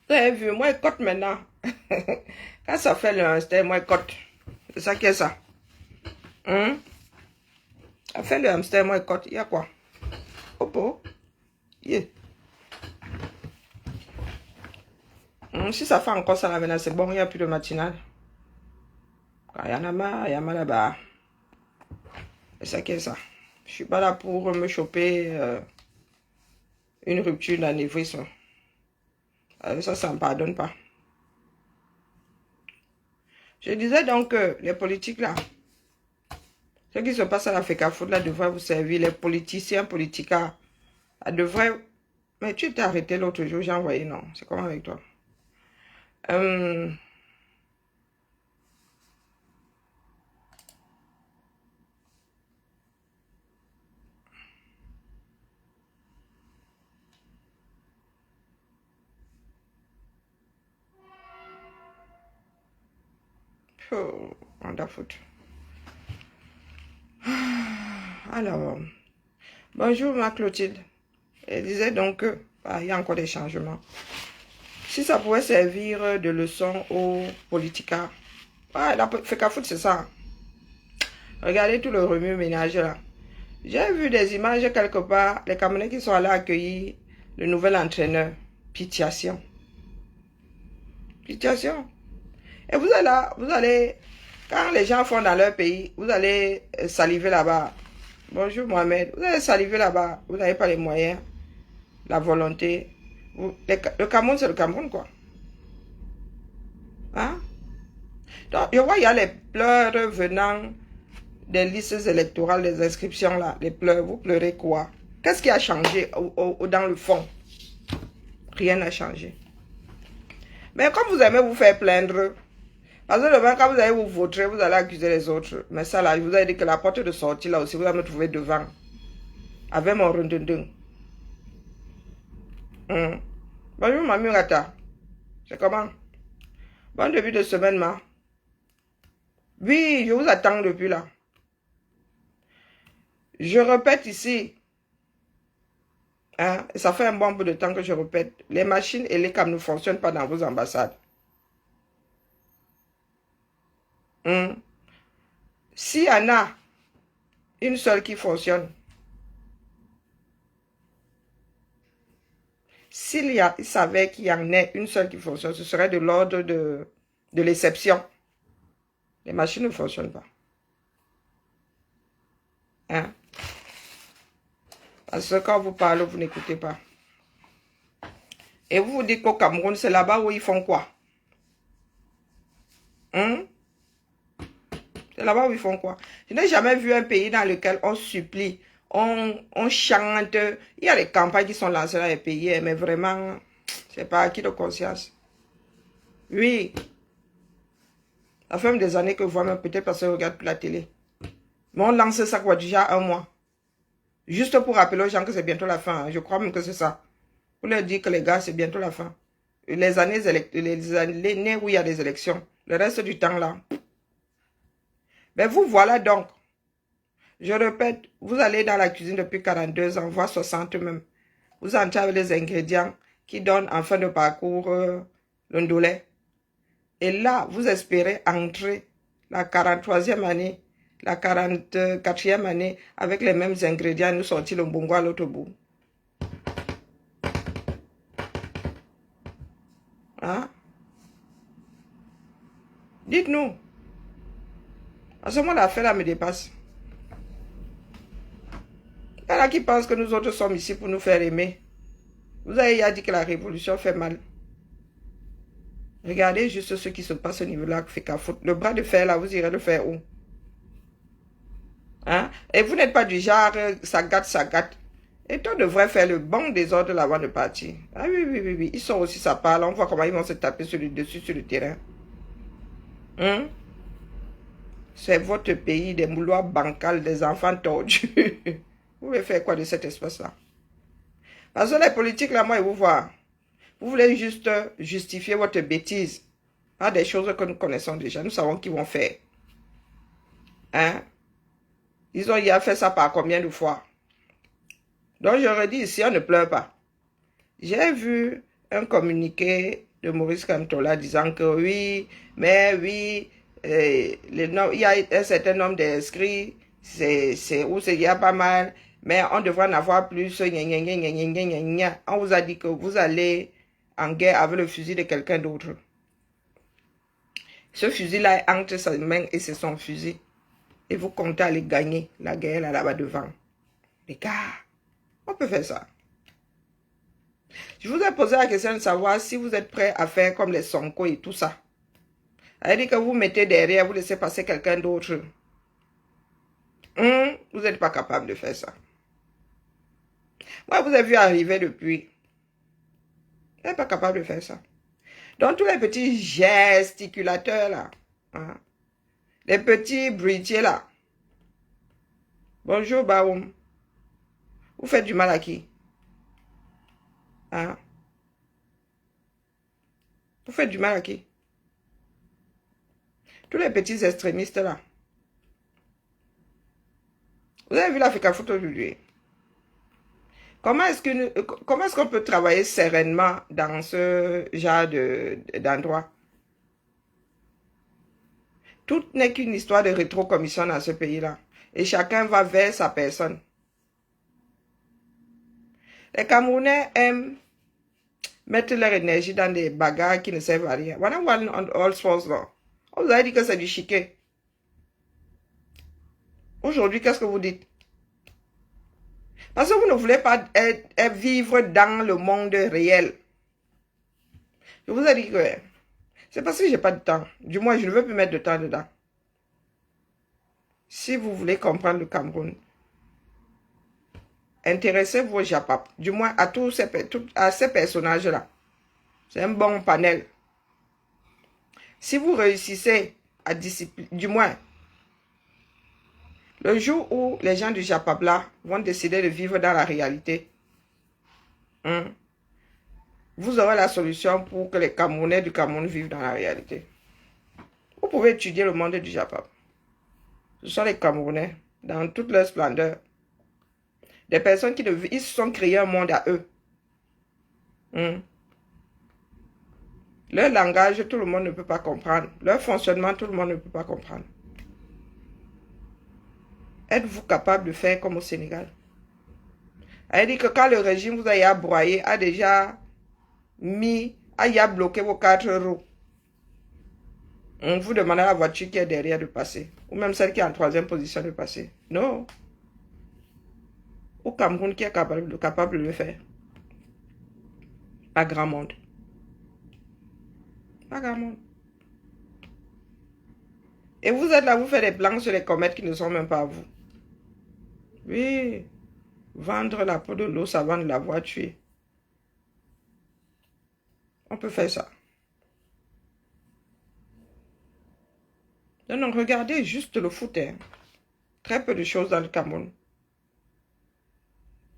Vous avez vu, moi, je cote maintenant. Quand ça fait le hamster, moi, je cote. C'est ça qui est ça. Hein? Ça fait le hamster, moi, je cote. Il y a quoi? Oh, yeah. Si ça fait encore ça là maintenant, c'est bon, il n'y a plus de matinale. Quand il y en a marre, il y a mal là-bas. C'est ça qui est ça. Je suis pas là pour me choper une rupture d'anévrisme. Ça ne me pardonne pas. Je disais donc que les politiques là, ce qui se passe à la FECAFOOT là devrait vous servir. Les politiciens, politicas, devraient... Mais tu t'es arrêté l'autre jour, j'ai envoyé, non. C'est comment avec toi? Oh, wonderful. Alors, bonjour ma Clotilde. Elle disait donc que il y a encore des changements. Si ça pouvait servir de leçon aux politicas. La FECAFOOT, c'est ça. Regardez tout le remue-ménage là. J'ai vu des images quelque part, les Camerounais qui sont allés accueillir le nouvel entraîneur. Pitiation. Pitiation. Et vous allez, quand les gens font dans leur pays, vous allez saliver là-bas. Bonjour Mohamed, vous allez saliver là-bas, vous n'avez pas les moyens, la volonté. Le Cameroun, c'est le Cameroun, quoi. Hein? Donc, je vois, il y a les pleurs venant des listes électorales, des inscriptions là, les pleurs. Vous pleurez quoi? Qu'est-ce qui a changé dans le fond? Rien n'a changé. Mais comme vous aimez vous faire plaindre, parce que demain, quand vous allez vous voter, vous allez accuser les autres. Mais ça là, je vous ai dit que la porte de sortie là aussi, vous allez me trouver devant. Avec mon rondondon. Bonjour, Mamie Rata. C'est comment? Bon début de semaine, ma. Oui, je vous attends depuis là. Je répète ici. Hein, ça fait un bon bout de temps que je répète. Les machines et les câbles ne fonctionnent pas dans vos ambassades. S'il y en a une seule qui fonctionne, il savait qu'il y en ait une seule qui fonctionne, ce serait de l'ordre de l'exception. Les machines ne fonctionnent pas. Hein? Parce que quand vous parlez, vous n'écoutez pas. Et vous vous dites qu'au Cameroun, c'est là-bas où ils font quoi? C'est là-bas où ils font quoi? Je n'ai jamais vu un pays dans lequel on supplie, on chante. Il y a des campagnes qui sont lancées dans les pays, mais vraiment, c'est pas acquis de conscience. Oui. Ça fait même des années que je vois, même peut-être parce que je regarde plus la télé. Mais on lance ça quoi, déjà un mois. Juste pour rappeler aux gens que c'est bientôt la fin. Je crois même que c'est ça. Pour leur dire que les gars, c'est bientôt la fin. Les années où il y a des élections. Le reste du temps là. Ben vous voilà donc. Je répète, vous allez dans la cuisine depuis 42 ans, voire 60 même. Vous entrez avec les ingrédients qui donnent en fin de parcours le ndolé. Et là, vous espérez entrer la 43e année, la 44e année avec les mêmes ingrédients et nous sortir le bongo à l'autre bout. Hein? Dites-nous. À ce moment, l'affaire là me dépasse. Il y en a qui pensent que nous autres sommes ici pour nous faire aimer. Vous avez dit que la révolution fait mal. Regardez juste ce qui se passe au niveau de la FECAFOOT. Le bras de fer là, vous irez le faire où? Hein? Et vous n'êtes pas du genre, ça gâte, ça gâte. Et toi devrais faire le bon désordre là-bas de partir. Ah oui, oui, oui, oui. Ils sont aussi, ça parle. On voit comment ils vont se taper sur le dessus, sur le terrain. C'est votre pays, des mouloirs bancals, des enfants tordus. Vous voulez faire quoi de cette espèce-là? Parce que les politiques, là, moi, ils vous voient. Vous voulez juste justifier votre bêtise par des choses que nous connaissons déjà. Nous savons qu'ils vont faire. Hein? Ils ont hier fait ça par combien de fois? Donc, j'aurais dit ici, on ne pleure pas. J'ai vu un communiqué de Maurice Kamtola disant que oui, mais oui, il y a un certain nombre d'inscrits, il y a pas mal, mais on devrait en avoir plus. On vous a dit que vous allez en guerre avec le fusil de quelqu'un d'autre. Ce fusil-là est entre sa main et c'est son fusil. Et vous comptez aller gagner la guerre là-bas devant. Les gars, on peut faire ça. Je vous ai posé la question de savoir si vous êtes prêts à faire comme les Sonko et tout ça. C'est-à-dire que vous mettez derrière, vous laissez passer quelqu'un d'autre. Vous n'êtes pas capable de faire ça. Moi, vous avez vu arriver depuis. Vous n'êtes pas capable de faire ça. Donc, tous les petits gesticulateurs là, hein, les petits bruitiers là. Bonjour, Baoum. Vous faites du mal à qui? Hein? Vous faites du mal à qui? Tous les petits extrémistes là. Vous avez vu l'Africa Foot aujourd'hui? Comment est-ce qu'on peut travailler sereinement dans ce genre d'endroit? Tout n'est qu'une histoire de rétrocommission dans ce pays-là. Et chacun va vers sa personne. Les Camerounais aiment mettre leur énergie dans des bagarres qui ne servent à rien. Voilà, all sports là. On vous a dit que c'est du chiquet. Aujourd'hui, qu'est-ce que vous dites? Parce que vous ne voulez pas vivre dans le monde réel. Je vous ai dit que c'est parce que je n'ai pas de temps. Du moins, je ne veux plus mettre de temps dedans. Si vous voulez comprendre le Cameroun, intéressez-vous au Japap. Du moins, à ces personnages-là. C'est un bon panel. Si vous réussissez à discipliner, du moins, le jour où les gens du Japap là vont décider de vivre dans la réalité, vous aurez la solution pour que les Camerounais du Cameroun vivent dans la réalité. Vous pouvez étudier le monde du Japap. Ce sont les Camerounais, dans toute leur splendeur. Des personnes ils se sont créés un monde à eux. Leur langage, tout le monde ne peut pas comprendre. Leur fonctionnement, tout le monde ne peut pas comprendre. Êtes-vous capable de faire comme au Sénégal? Elle dit que quand le régime vous a broyé, a déjà bloqué vos 4 roues, on vous demande à la voiture qui est derrière de passer. Ou même celle qui est en 3e position de passer. Non. Au Cameroun qui est capable de le faire. Pas grand monde. Pas grand monde. Et vous êtes là, vous faites des plans sur les comètes qui ne sont même pas à vous. Oui. Vendre la peau de l'os avant de l'avoir tué. On peut faire ça. Non, regardez juste le foot. Hein. Très peu de choses dans le Cameroun.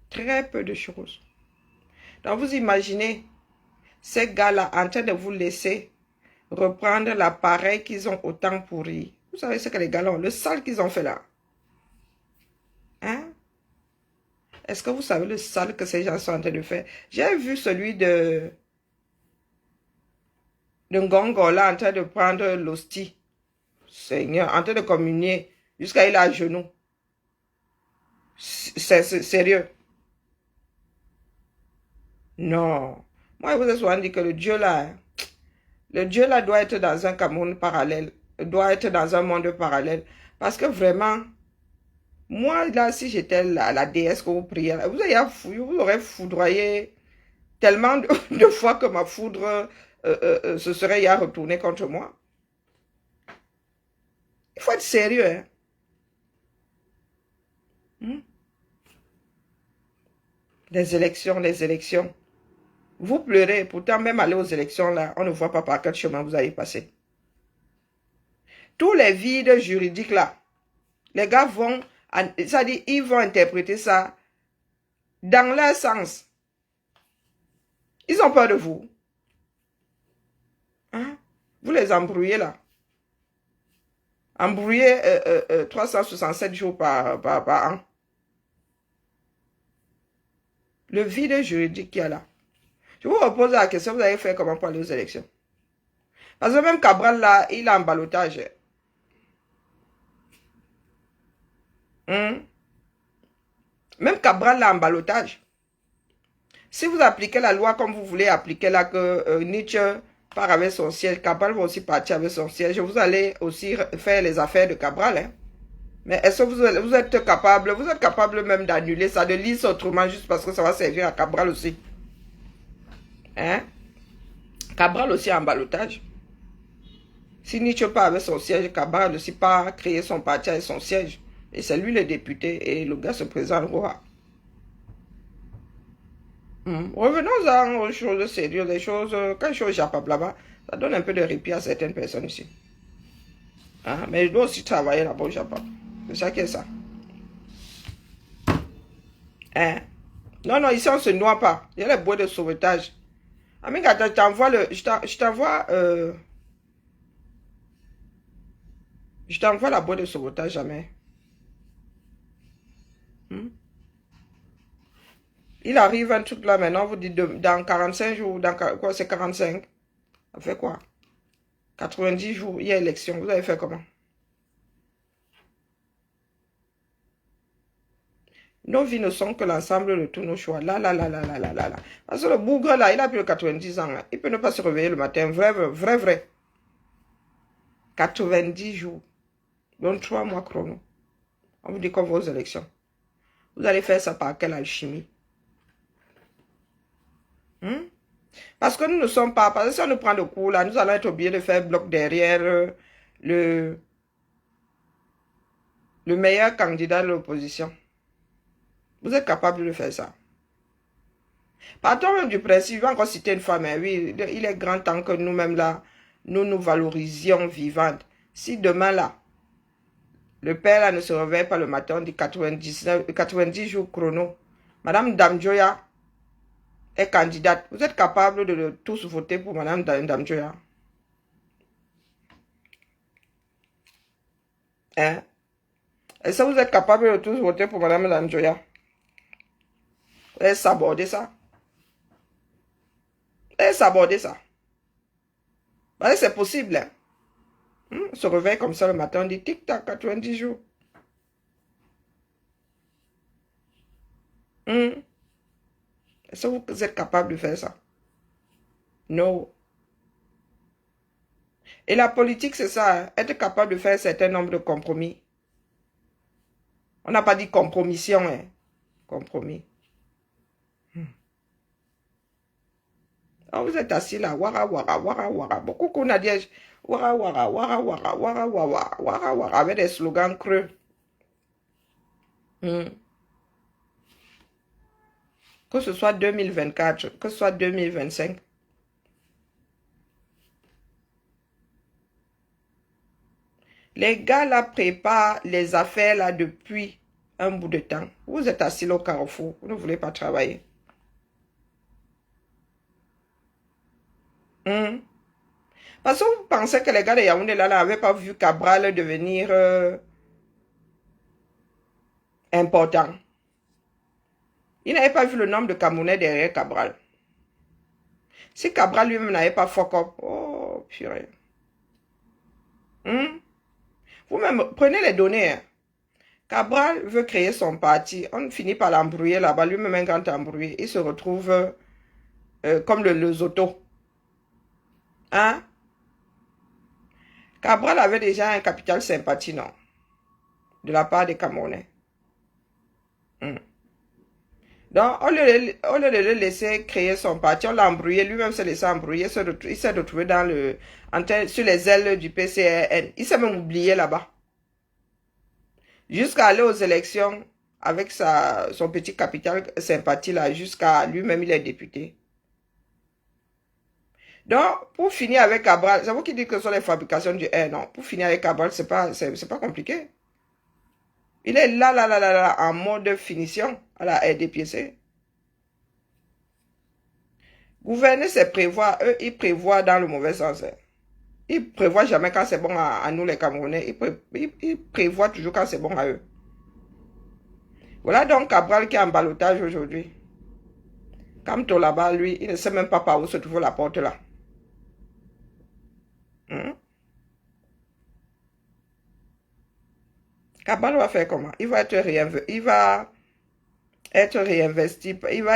Très peu de choses. Donc vous imaginez ces gars-là en train de vous laisser reprendre l'appareil qu'ils ont autant pourri. Vous savez ce que les gars ont, le sale qu'ils ont fait là. Hein? Est-ce que vous savez le sale que ces gens sont en train de faire? J'ai vu celui de Ngongo là en train de prendre l'hostie. Seigneur, en train de communier jusqu'à il est à genoux. C'est sérieux. Non. Moi, je vous ai souvent dit que le Dieu là doit être dans un Cameroun parallèle, doit être dans un monde parallèle. Parce que vraiment, moi, là, si j'étais la déesse que vous priez, vous aurez foudroyé tellement de fois que ma foudre se serait retournée contre moi. Il faut être sérieux, hein. Les élections. Vous pleurez, pourtant même aller aux élections là, on ne voit pas par quel chemin vous allez passer. Tous les vides juridiques là, les gars vont, c'est-à-dire ils vont interpréter ça dans leur sens. Ils ont peur de vous. Hein? Vous les embrouillez là. Embrouillez 367 jours par an. Le vide juridique qu'il y a là. Je vous repose la question, vous allez faire comment pour aller aux élections? Parce que même Cabral, là, il est en ballottage. Même Cabral, là, en ballottage. Si vous appliquez la loi comme vous voulez appliquer là, que Nietzsche part avec son siège, Cabral va aussi partir avec son siège, vous allez aussi faire les affaires de Cabral. Hein. Mais est-ce que vous êtes capable même d'annuler ça, de lire ça autrement juste parce que ça va servir à Cabral aussi? Hein? Cabral aussi en ballottage. Si Nietzsche part avec son siège, Cabral aussi part créer son parti avec son siège. Et c'est lui le député et le gars se présente roi. Revenons aux choses sérieuses, les choses, quand les choses échappent là-bas, ça donne un peu de répit à certaines personnes ici. Hein? Mais je dois aussi travailler là-bas au Japon. C'est ça qui est ça. Hein? Non, non, ici on ne se noie pas. Il y a les bois de sauvetage. Amiga, je t'envoie la boîte de sauvetage jamais. Il arrive un truc là maintenant, vous dites dans 45 jours, dans quoi c'est 45? Ça fait quoi? 90 jours, il y a élection, vous avez fait comment? Nos vies ne sont que l'ensemble de tous nos choix. Là. Parce que le bougre là, il a plus de 90 ans. Là. Il peut ne pas se réveiller le matin. Vrai. 90 jours. Donc 3 mois chrono. On vous dit qu'on va aux élections. Vous allez faire ça par quelle alchimie? Parce que nous ne sommes pas... Parce que si on nous prend de cours là, nous allons être obligés de faire bloc derrière le meilleur candidat de l'opposition. Vous êtes capable de faire ça. Partons même du principe, je vais encore citer une femme, hein, oui, il est grand temps que nous-mêmes là, nous valorisions vivantes. Si demain là, le père là ne se réveille pas le matin, on dit 90 jours chrono, Madame Damjoya est candidate. Vous êtes capable de tous voter pour Madame Damjoya? Hein? Est-ce que vous êtes capable de tous voter pour Madame Damjoya? Vous allez saborder ça. C'est possible. Hein? On se réveille comme ça le matin, on dit tic-tac, 90 jours. Est-ce que vous êtes capable de faire ça? Non. Et la politique, c'est ça, hein? Être capable de faire un certain nombre de compromis. On n'a pas dit compromission, hein? Compromis. Alors vous êtes assis là, wara. Beaucoup qu'on a dit wara, avec des slogans creux. Que ce soit 2024, que ce soit 2025. Les gars là préparent les affaires là depuis un bout de temps. Vous êtes assis là au carrefour, vous ne voulez pas travailler. Parce que vous pensez que les gars de Yaoundé là n'avaient pas vu Cabral devenir important. Ils n'avaient pas vu le nombre de Camerounais derrière Cabral. Si Cabral lui-même n'avait pas fuck up, oh purée. Vous-même, prenez les données. Hein. Cabral veut créer son parti. On finit par l'embrouiller là-bas. Lui-même un grand embrouillé. Il se retrouve comme le Zoto. Hein? Cabral avait déjà un capital sympathie, non? De la part des Camerounais. Donc, au lieu de le laisser créer son parti, on l'a embrouillé. Lui-même s'est laissé embrouiller. Il s'est retrouvé sur les ailes du PCRN. Il s'est même oublié là-bas. Jusqu'à aller aux élections avec son petit capital sympathie là, jusqu'à lui-même, il est député. Donc, pour finir avec Cabral, c'est vous qui dites que ce sont les fabrications du air, non? Pour finir avec Cabral, c'est pas compliqué. Il est là, en mode finition à la RDPC. Gouverner, c'est prévoir. Eux, ils prévoient dans le mauvais sens. Ils prévoient jamais quand c'est bon à nous, les Camerounais. Ils prévoient toujours quand c'est bon à eux. Voilà donc Cabral qui est en ballottage aujourd'hui. Kamto là-bas, lui, il ne sait même pas par où se trouve la porte là. Kabalo va faire comment? Il va être réinvesti. Il va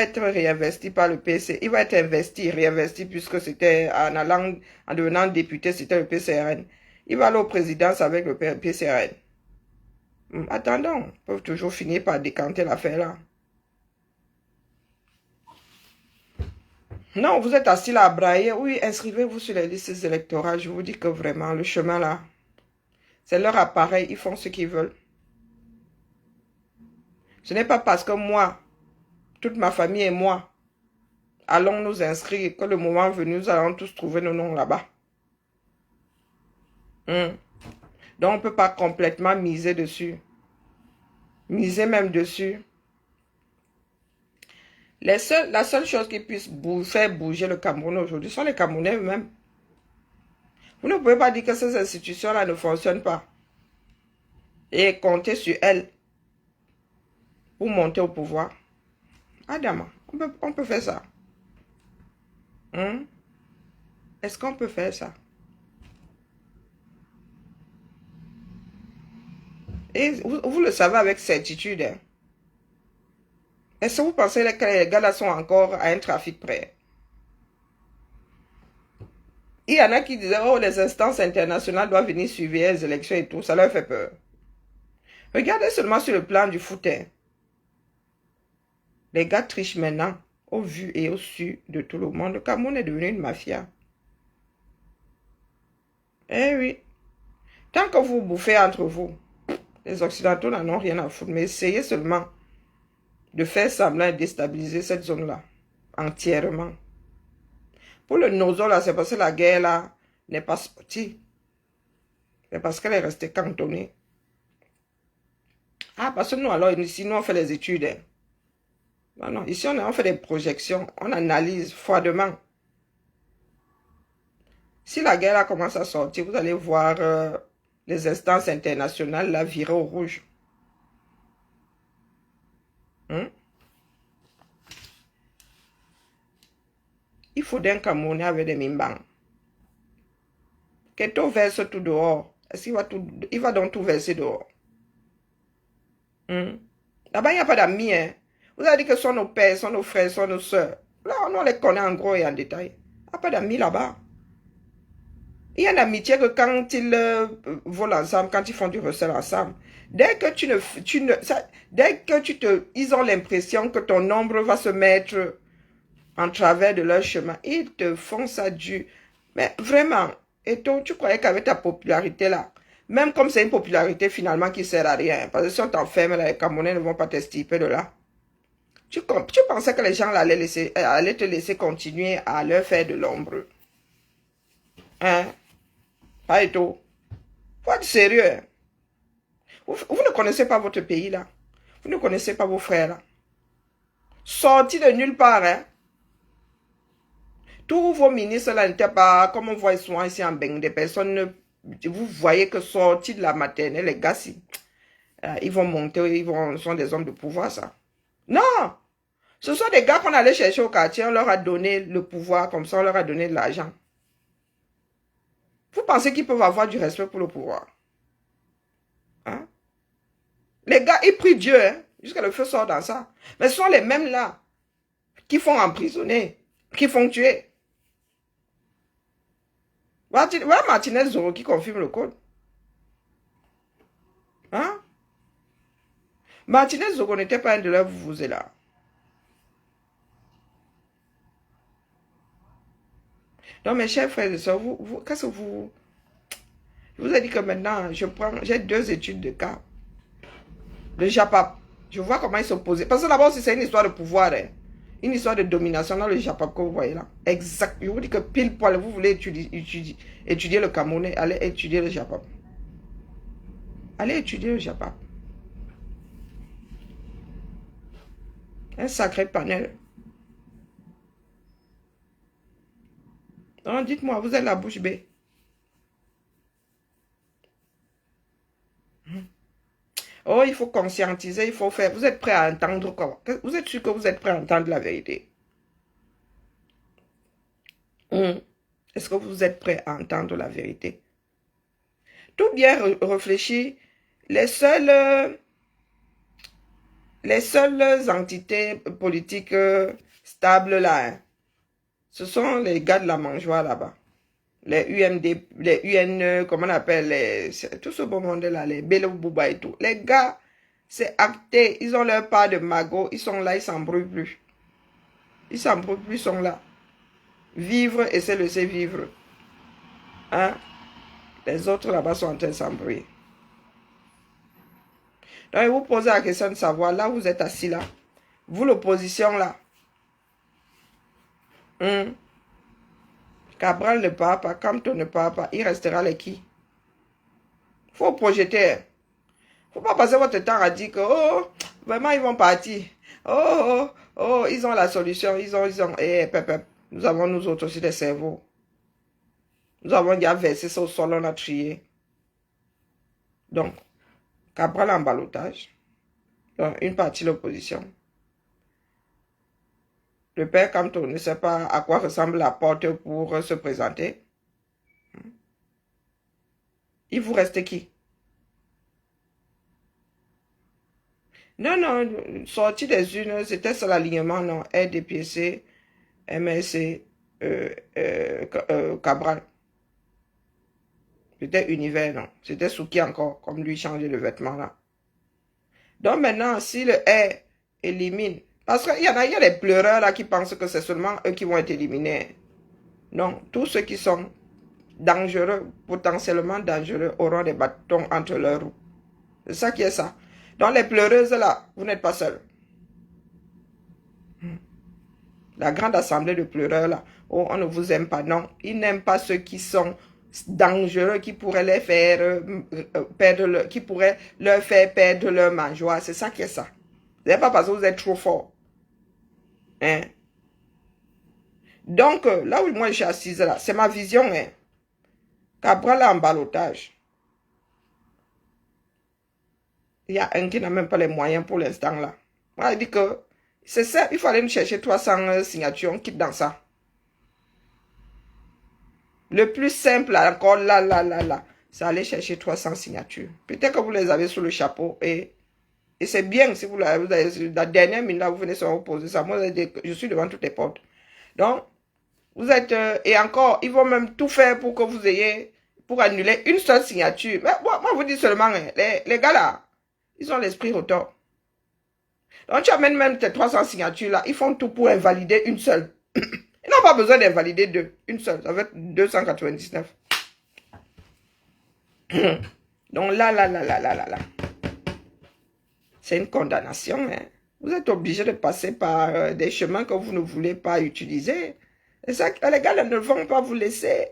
être réinvesti par le PC. Il va être réinvesti puisque c'était en devenant député, c'était le PCRN. Il va aller aux présidences avec le PCRN. Attendons, ils peuvent toujours finir par décanter l'affaire là. Non, vous êtes assis là à brailler. Oui, inscrivez-vous sur les listes électorales. Je vous dis que vraiment, le chemin là, c'est leur appareil. Ils font ce qu'ils veulent. Ce n'est pas parce que moi, toute ma famille et moi, allons nous inscrire que le moment venu, nous allons tous trouver nos noms là-bas. Donc, on ne peut pas complètement miser dessus. Miser même dessus. La seule chose qui puisse faire bouger le Cameroun aujourd'hui sont les Camerounais eux-mêmes. Vous ne pouvez pas dire que ces institutions-là ne fonctionnent pas. Et compter sur elles pour monter au pouvoir. Adama, on peut faire ça. Est-ce qu'on peut faire ça? Et vous le savez avec certitude. Hein? Est-ce que vous pensez que les gars-là sont encore à un trafic près? Il y en a qui disaient, oh, les instances internationales doivent venir suivre les élections et tout. Ça leur fait peur. Regardez seulement sur le plan du foot. Hein. Les gars trichent maintenant au vu et au su de tout le monde. Le Cameroun est devenu une mafia. Eh oui. Tant que vous bouffez entre vous, les Occidentaux n'en ont rien à foutre. Mais essayez seulement de faire semblant et déstabiliser cette zone-là. Entièrement. Pour le Nozo, là, c'est parce que la guerre, là, n'est pas sortie. C'est parce qu'elle est restée cantonnée. Ah, parce que nous, alors, ici, nous, on fait les études. Hein. Non, non, ici, on fait des projections. On analyse froidement. Si la guerre, là, commence à sortir, vous allez voir les instances internationales, la virer au rouge. Il faut d'un Camerounais avec des mimbans. Keto verse tout dehors. Est-ce qu'il va donc tout verser dehors? Là-bas, il n'y a pas d'amis. Hein. Vous avez dit que ce sont nos pères, ce sont nos frères, ce sont nos soeurs. Là, on les connaît en gros et en détail. Il n'y a pas d'amis là-bas. Il y a une amitié que quand ils volent ensemble, quand ils font du recel ensemble, dès que ils ont l'impression que ton ombre va se mettre en travers de leur chemin, ils te font ça du... Mais vraiment, et toi, tu croyais qu'avec ta popularité là, même comme c'est une popularité finalement qui sert à rien, parce que si on t'enferme, les Camerounais ne vont pas t'estiper de là. Tu pensais que les gens là, allaient te laisser continuer à leur faire de l'ombre. Hein? Pas et tout. Faut être sérieux. Hein? Vous ne connaissez pas votre pays là. Vous ne connaissez pas vos frères là. Sortis de nulle part. Hein? Tous vos ministres là n'étaient pas, comme on voit souvent ici en Beng, des personnes, vous voyez que sortis de la maternelle, les gars, ils vont monter, ils sont des hommes de pouvoir ça. Non! Ce sont des gars qu'on allait chercher au quartier, on leur a donné le pouvoir, comme ça on leur a donné de l'argent. Vous pensez qu'ils peuvent avoir du respect pour le pouvoir? Hein? Les gars, ils prient Dieu, hein, jusqu'à le feu sort dans ça. Mais ce sont les mêmes là qui font emprisonner, qui font tuer. Voilà Martinez Zoro qui confirme le code. Hein? Martinez Zoro n'était pas un de leurs vous là. Donc, mes chers frères et sœurs, qu'est-ce que vous... Je vous ai dit que maintenant, j'ai 2 études de cas. Le JAPAP. Je vois comment ils s'opposent. Parce que là-bas aussi, c'est une histoire de pouvoir. Hein. Une histoire de domination dans le JAPAP que vous voyez là. Exact. Je vous dis que pile poil, vous voulez étudier le Camerounais, allez étudier le JAPAP. Allez étudier le JAPAP. Un sacré panel. Donc, dites-moi, vous êtes la bouche bée. Oh, il faut conscientiser, il faut faire. Vous êtes prêt à entendre quoi? Vous êtes sûr que vous êtes prêt à entendre la vérité? Est-ce que vous êtes prêt à entendre la vérité? Tout bien réfléchi, les seules entités politiques stables là, hein, ce sont les gars de la mangeoire là-bas. Les UMD, les UN, comment on appelle, tout ce beau monde là, les Bello Bouba et tout. Les gars, c'est acté, ils ont leur part de magot, ils sont là, ils s'embrouillent plus. Ils s'embrouillent plus, ils sont là. Vivre et se laisser vivre. Hein? Les autres là-bas sont en train de s'embrouiller. Donc, vous posez la question de savoir, là vous êtes assis là, vous l'opposition là, Cabral ne part pas, Campton ne part pas, il restera les qui? Faut projeter. Faut pas passer votre temps à dire que, oh, vraiment ils vont partir. Oh, ils ont la solution, ils ont, nous avons nous autres aussi des cerveaux. Nous avons déjà versé ça au sol, on a trié. Donc, Cabral en ballottage. Donc, une partie de l'opposition. Le père Campton ne sait pas à quoi ressemble la porte pour se présenter. Il vous reste qui? Non, sortie des unes, c'était sur l'alignement, non, RDPC, MSC, Cabral. C'était Univers, non. C'était Souki encore, comme lui changer le vêtement là. Donc maintenant, si le R élimine, parce qu'il y a des pleureurs là qui pensent que c'est seulement eux qui vont être éliminés. Non, tous ceux qui sont dangereux, potentiellement dangereux, auront des bâtons entre leurs roues. C'est ça qui est ça. Donc les pleureuses là, vous n'êtes pas seuls. La grande assemblée de pleureurs là, oh, on ne vous aime pas. Non, ils n'aiment pas ceux qui sont dangereux, qui pourraient les faire perdre, qui pourraient leur faire perdre leur mangeoire. C'est ça qui est ça. Ce n'est pas parce que vous êtes trop fort. Hein? Donc, là où moi je suis assise là, c'est ma vision. Hein? Cabral en ballottage. Il y a un qui n'a même pas les moyens pour l'instant là. Moi, je dis que c'est ça, il faut aller nous chercher 300 signatures, on quitte dans ça. Le plus simple encore, là, c'est aller chercher 300 signatures. Peut-être que vous les avez sous le chapeau et c'est bien si vous avez la dernière minute, là, vous venez sur poser ça. Moi, je suis devant toutes les portes. Donc, vous êtes, et encore, ils vont même tout faire pour que vous ayez, pour annuler une seule signature. Mais moi vous dis seulement, hein, les gars là, ils ont l'esprit rotor. Donc, tu amènes même tes 300 signatures là, ils font tout pour invalider une seule. Ils n'ont pas besoin d'invalider deux, une seule, ça va être 299. Donc là. C'est une condamnation. Hein. Vous êtes obligé de passer par des chemins que vous ne voulez pas utiliser. Et ça, les gars ne vont pas vous laisser.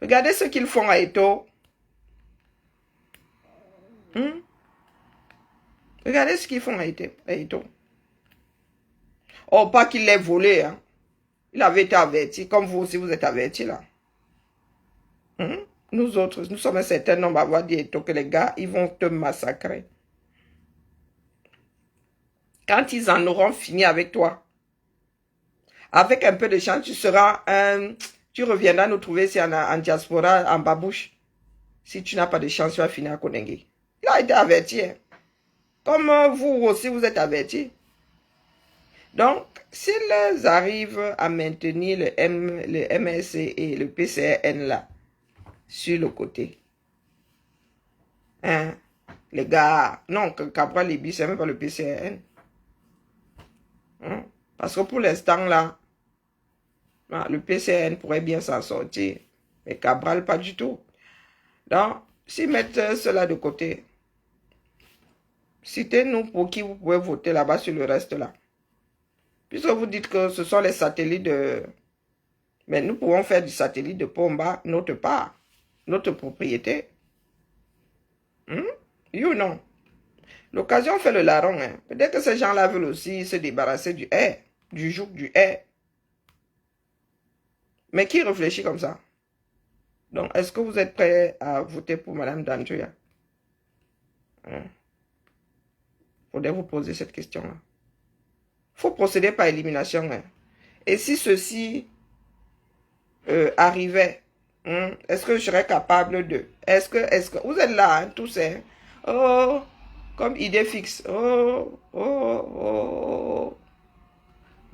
Regardez ce qu'ils font à Eto. Regardez ce qu'ils font à Eto. Oh, pas qu'il l'ait volé. Hein. Il avait été averti, comme vous aussi vous êtes avertis là. Nous autres, nous sommes un certain nombre à avoir dit Eto que les gars, ils vont te massacrer. Quand ils en auront fini avec toi, avec un peu de chance, tu reviendras nous trouver ici en diaspora, en babouche. Si tu n'as pas de chance, tu vas finir à Konengue. Il a été averti. Hein. Comme vous aussi, vous êtes avertis. Donc, s'ils arrivent à maintenir le MSC et le PCRN là, sur le côté, hein, les gars, non, Cabral Libye, c'est même pas le PCRN. Hein, parce que pour l'instant là, le PCN pourrait bien s'en sortir, mais Cabral pas du tout. Donc, s'ils mettent cela de côté, citez-nous pour qui vous pouvez voter là-bas sur le reste là. Puisque vous dites que ce sont les satellites de... Mais nous pouvons faire du satellite de Pomba, notre part, notre propriété. Oui ou non? L'occasion fait le larron. Hein. Peut-être que ces gens-là veulent aussi se débarrasser du air, du joug du air. Mais qui réfléchit comme ça? Donc, est-ce que vous êtes prêts à voter pour Mme Danjoya? Faudrait vous poser cette question-là. Il faut procéder par élimination. Hein. Et si ceci arrivait, est-ce que je serais capable de... Est-ce que... Vous êtes là, hein, tous, hein? Oh, comme idée fixe. Oh, oh, oh, oh.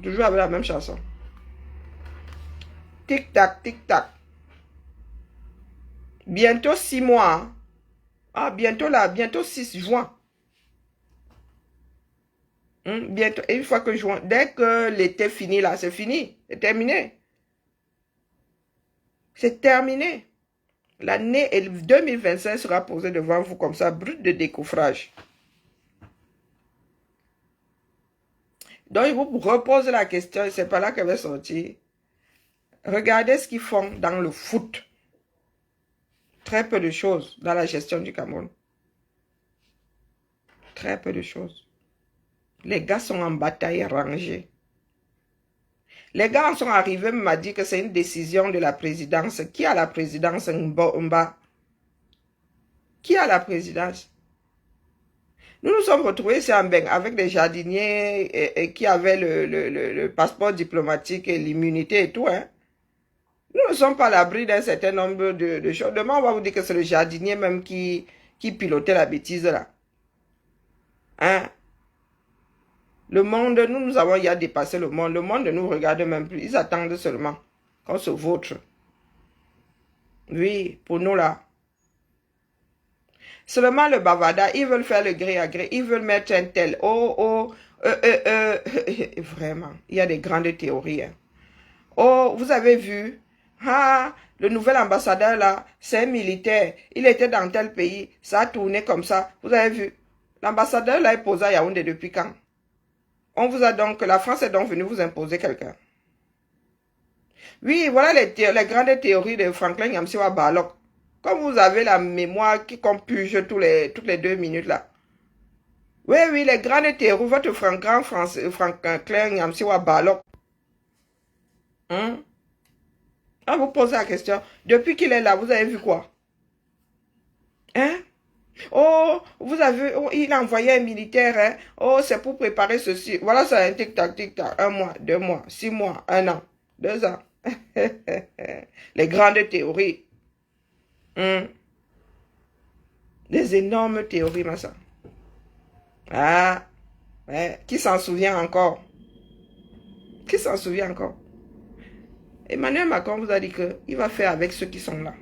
Toujours avec la même chanson. Tic-tac, tic-tac. Bientôt 6 mois. Hein? Ah, bientôt là, bientôt 6 juin. Bientôt, et une fois que juin, dès que l'été finit là, c'est fini, c'est terminé. C'est terminé. L'année 2025 sera posée devant vous comme ça, brut de décoffrage. Donc, il vous repose la question, et c'est pas là qu'elle va sortir. Regardez ce qu'ils font dans le foot. Très peu de choses dans la gestion du Cameroun. Très peu de choses. Les gars sont en bataille rangée. Les gars en sont arrivés, m'a dit que c'est une décision de la présidence. Qui a la présidence Mba? Qui a la présidence? Nous nous sommes retrouvés ici en Beng avec des jardiniers et qui avaient le passeport diplomatique et l'immunité et tout. Hein. Nous ne sommes pas à l'abri d'un certain nombre de choses. Demain, on va vous dire que c'est le jardinier même qui pilotait la bêtise là. Hein? Le monde, nous avons déjà dépassé le monde. Le monde ne nous regarde même plus. Ils attendent seulement qu'on se vautre. Oui, pour nous là. Seulement le bavada, ils veulent faire le gré à gré. Ils veulent mettre un tel. Vraiment, il y a des grandes théories. Hein. Oh, vous avez vu? Ah, le nouvel ambassadeur là, c'est un militaire. Il était dans tel pays. Ça a tourné comme ça. Vous avez vu? L'ambassadeur là est posé à Yaoundé depuis quand? On vous a donc, la France est donc venue vous imposer quelqu'un. Oui, voilà les grandes théories de Franklin Nyamsiwa Barlock. Comme vous avez la mémoire qui compurge toutes les 2 minutes là. Oui, oui, les grandes théories, votre Franklin Nyamsiwa Barlock. On vous pose la question. Depuis qu'il est là, vous avez vu quoi? Hein? Oh, vous avez, oh, il a envoyé un militaire, hein? Oh, c'est pour préparer ceci. Voilà, ça un tic-tac, tic-tac. 1 mois, 2 mois, 6 mois, 1 an, 2 ans. Les grandes théories. Des énormes théories, ma soeur. Ah, ouais. Qui s'en souvient encore? Qui s'en souvient encore? Emmanuel Macron vous a dit qu'il va faire avec ceux qui sont là.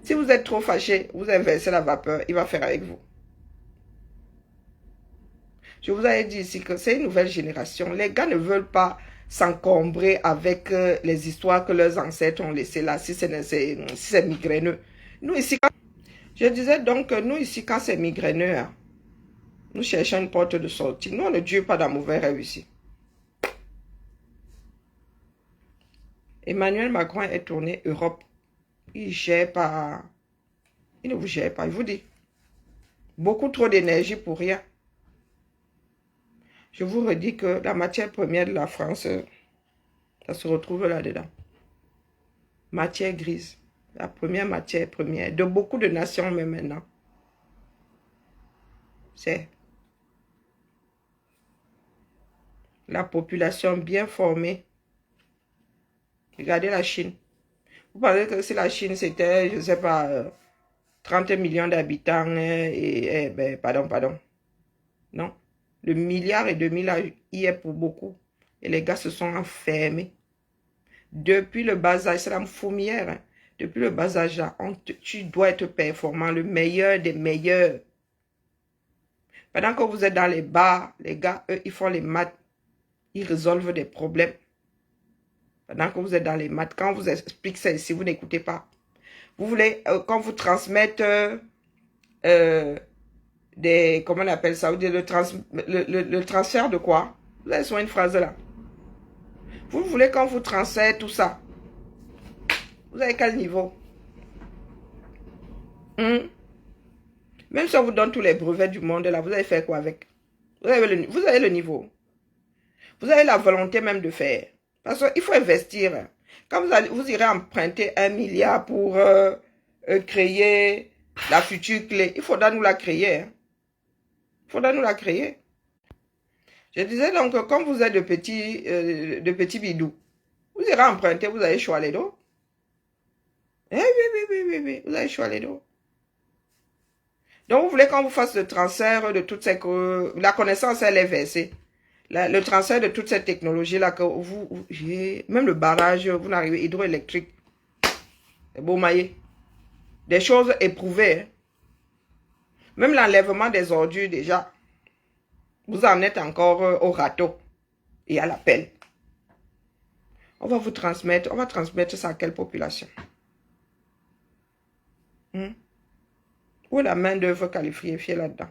Si vous êtes trop fâché, vous inversez la vapeur, il va faire avec vous. Je vous avais dit ici que c'est une nouvelle génération. Les gars ne veulent pas s'encombrer avec les histoires que leurs ancêtres ont laissées là, si c'est migraineux. Nous ici, je disais donc que nous ici, quand c'est migraineux, hein, nous cherchons une porte de sortie. Nous, on ne dure pas dans mauvais rêve ici. Emmanuel Macron est tourné Europe. Il ne gère pas. Il ne vous gère pas, il vous dit. Beaucoup trop d'énergie pour rien. Je vous redis que la matière première de la France, ça se retrouve là-dedans. Matière grise. La première matière première de beaucoup de nations même maintenant. C'est la population bien formée. Regardez la Chine. Vous pensez que si la Chine c'était, je ne sais pas, 30 millions d'habitants pardon. Non. Le milliard et demi là, il est pour beaucoup. Et les gars se sont enfermés. Depuis le bas âge, c'est la fourmière. Hein. Depuis le bas âge là, tu dois être performant, le meilleur des meilleurs. Pendant que vous êtes dans les bars, les gars, eux, ils font les maths. Ils résolvent des problèmes. Pendant que vous êtes dans les maths, quand on vous explique ça ici, vous n'écoutez pas. Vous voulez, quand vous transmettez comment on appelle ça, le transfert de quoi? Vous avez souvent une phrase là. Vous voulez quand vous transférez tout ça. Vous avez quel niveau? Même si on vous donne tous les brevets du monde là, vous allez faire quoi avec? Vous avez le niveau. Vous avez la volonté même de faire. Parce qu'il faut investir. Quand vous irez emprunter 1 milliard pour créer la future clé, il faudra nous la créer. Il faudra nous la créer. Je disais donc, comme vous êtes de petits bidous, vous irez emprunter, vous allez choisir d'eau. Eh oui, oui, oui, oui, oui, vous allez choisir d'eau. Donc, vous voulez qu'on vous fasse le transfert de toutes ces... La connaissance, elle est versée. Le transfert de toute cette technologie-là, que même le barrage, vous n'arrivez, hydroélectrique, c'est beau maillé. Des choses éprouvées. Hein. Même l'enlèvement des ordures, déjà, vous en êtes encore au râteau et à la pelle. On va transmettre ça à quelle population? Où est la main d'œuvre qualifiée là-dedans?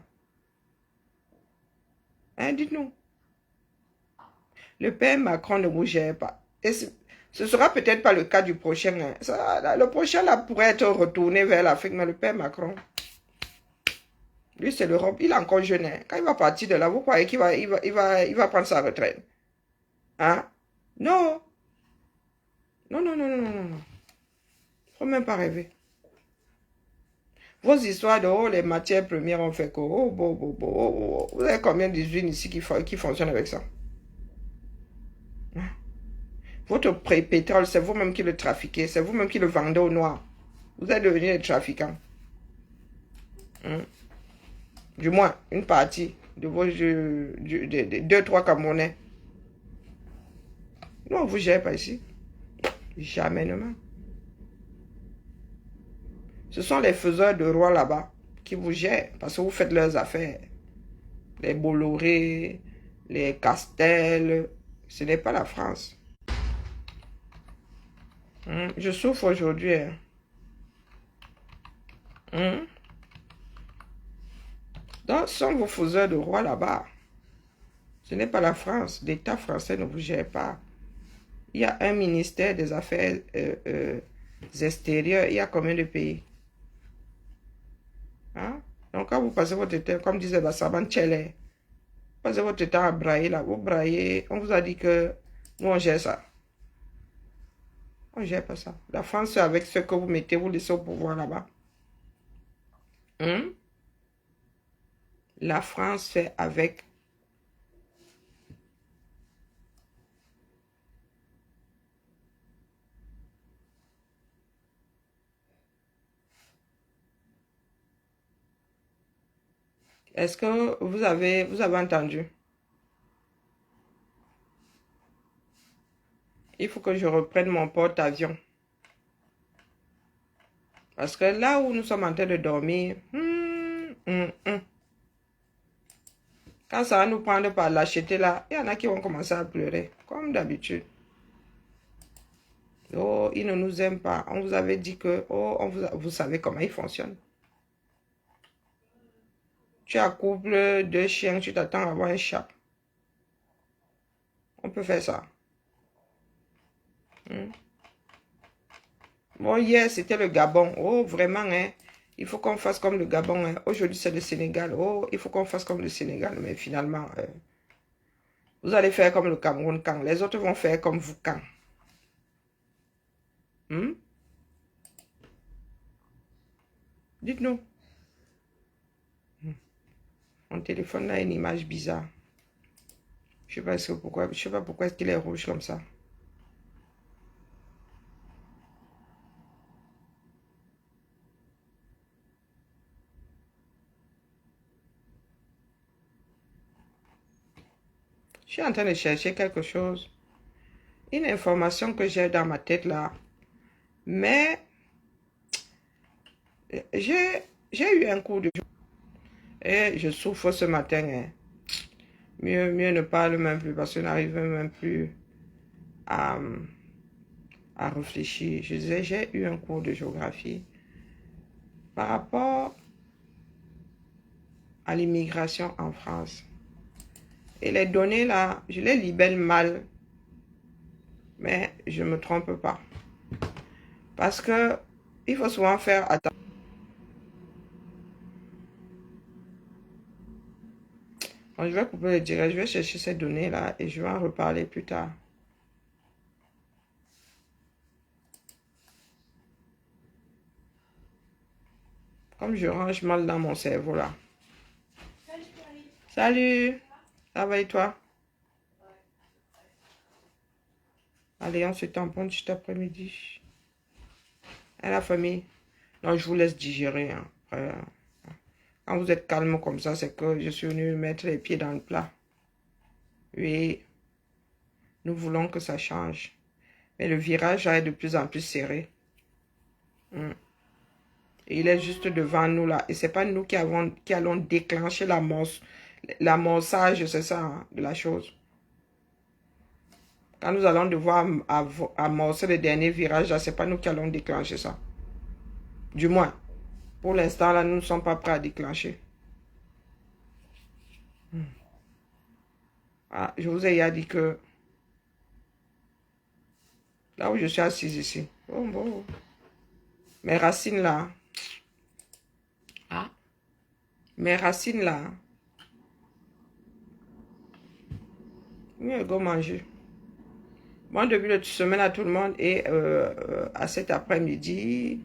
Hein, dites-nous. Le père Macron ne vous gère pas. Et ce sera peut-être pas le cas du prochain. Hein. Le prochain là pourrait être retourné vers l'Afrique, mais le père Macron, lui c'est l'Europe, il est encore jeune. Hein. Quand il va partir de là, vous croyez qu'il va prendre sa retraite? Hein? Non. Non, non, non, non, non, non. Faut même pas rêver. Vos histoires de les matières premières ont fait que vous avez combien d'usines ici qui fonctionnent avec ça? Votre pétrole, c'est vous-même qui le trafiquez, c'est vous-même qui le vendez au noir. Vous êtes devenus des trafiquants. Du moins, une partie de vos deux, trois Camerounais. Nous, on ne vous gère pas ici. Jamais, non. Ce sont les faiseurs de rois là-bas qui vous gèrent parce que vous faites leurs affaires. Les Bolloré, les Castel, ce n'est pas la France. Je souffre aujourd'hui. Donc, ce sont vos faiseurs de rois là-bas. Ce n'est pas la France. L'État français ne vous gère pas. Il y a un ministère des Affaires extérieures. Il y a combien de pays? Hein? Donc, quand vous passez votre temps, comme disait Bassaban Tchele, vous passez votre temps à brailler là. Vous braillez. On vous a dit que nous, on gère ça. On ne gère pas ça. La France, avec ce que vous mettez, vous laissez au pouvoir là-bas. La France fait avec. Est-ce que vous avez entendu? Il faut que je reprenne mon porte-avions. Parce que là où nous sommes en train de dormir, quand ça va nous prendre par l'acheter là, il y en a qui vont commencer à pleurer, comme d'habitude. Oh, ils ne nous aiment pas. On vous avait dit que, vous savez comment ils fonctionnent. Tu accouples deux chiens, tu t'attends à avoir un chat. On peut faire ça. Bon, hier, c'était le Gabon. Oh, vraiment, hein. Il faut qu'on fasse comme le Gabon. Hein. Aujourd'hui, c'est le Sénégal. Oh, il faut qu'on fasse comme le Sénégal. Mais finalement, vous allez faire comme le Cameroun quand. Les autres vont faire comme vous quand. Dites-nous. Mon téléphone a une image bizarre. Je ne sais pas pourquoi est-ce qu'il est rouge comme ça. Je suis en train de chercher quelque chose. Une information que j'ai dans ma tête là. Mais j'ai eu un coup de jour. Et je souffre ce matin. Hein. Mieux ne parle même plus parce que je n'arrive même plus à réfléchir. Je disais, j'ai eu un cours de géographie par rapport à l'immigration en France. Et les données là, je les libelle mal. Mais je ne me trompe pas. Parce que il faut souvent faire attention. Bon, je vais couper le direct. Je vais chercher ces données là et je vais en reparler plus tard. Comme je range mal dans mon cerveau là. Salut, ça va et toi? Allez, on se tamponne cet après-midi. Et la famille. Non, je vous laisse digérer. Hein. Après, quand vous êtes calme comme ça, c'est que je suis venu mettre les pieds dans le plat. Oui, nous voulons que ça change. Mais le virage est de plus en plus serré. Et il est juste devant nous là. Et c'est pas nous qui allons déclencher l'amorçage, c'est ça, hein, de la chose. Quand nous allons devoir amorcer le dernier virage, là, c'est pas nous qui allons déclencher ça. Du moins, pour l'instant, là, nous ne sommes pas prêts à déclencher. Ah, je vous ai déjà dit que là où je suis assise ici, bon, mes racines là, mes racines là, mieux go manger. Bon début de semaine à tout le monde et à cet après-midi,